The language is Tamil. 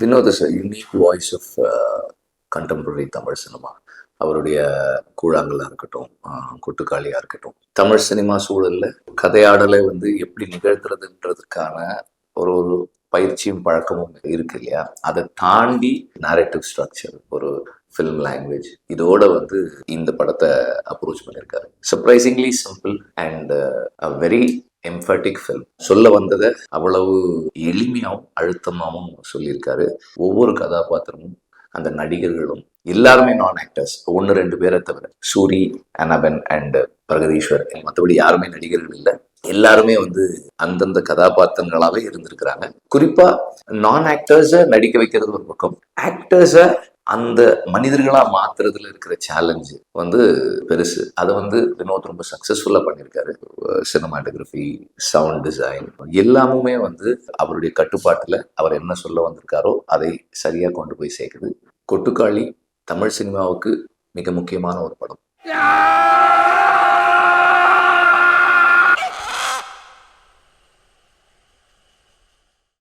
Vinod is a unique voice of contemporary Tamil cinema. அவருடைய கூழாங்கல்லாக இருக்கட்டும், கொட்டுக்காளியாக இருக்கட்டும், தமிழ் சினிமா சூழலில் கதையாடலை வந்து எப்படி நிகழ்த்துறதுன்றதுக்கான ஒரு ஒரு பயிற்சியும் பழக்கமும் இருக்கு இல்லையா? அதை தாண்டி நேரேட்டிவ் ஸ்ட்ரக்சர், ஒரு ஃபிலிம் லாங்குவேஜ், இதோட வந்து இந்த படத்தை அப்ரோச் பண்ணியிருக்காரு. Surprisingly simple and a very emphatic film. சொல்ல வந்ததை அவ்வளவு எளிமையாகவும் அழுத்தமாகவும் சொல்லியிருக்காரு. ஒவ்வொரு கதாபாத்திரமும், அந்த நடிகர்களும் எல்லாருமே நான் ஆக்டர்ஸ், ஒன்று ரெண்டு பேரை தவிர. சூரி, அனபன் அண்ட் பிரகதீஸ்வர், மற்றபடி யாருமே நடிகர்கள் இல்லை. எல்லாருமே வந்து அந்தந்த கதாபாத்திரங்களாவே இருந்திருக்கிறாங்க. குறிப்பா நான் ஆக்டர்ஸை நடிக்க வைக்கிறது ஒரு பக்கம், ஆக்டர்ஸை அந்த மனிதர்களா மாத்துறதுல இருக்கிற சேலஞ்சு வந்து பெருசு. அதை வந்து வினோத் ரொம்ப சக்சஸ்ஃபுல்லா பண்ணியிருக்காரு. சினிமாட்டோகிராஃபி, சவுண்ட் டிசைன் எல்லாமுமே வந்து அவருடைய கட்டுப்பாட்டுல அவர் என்ன சொல்ல வந்திருக்காரோ அதை சரியா கொண்டு போய் சேர்க்குது. கொட்டுக்காளி தமிழ் சினிமாவுக்கு மிக முக்கியமான ஒரு படம்.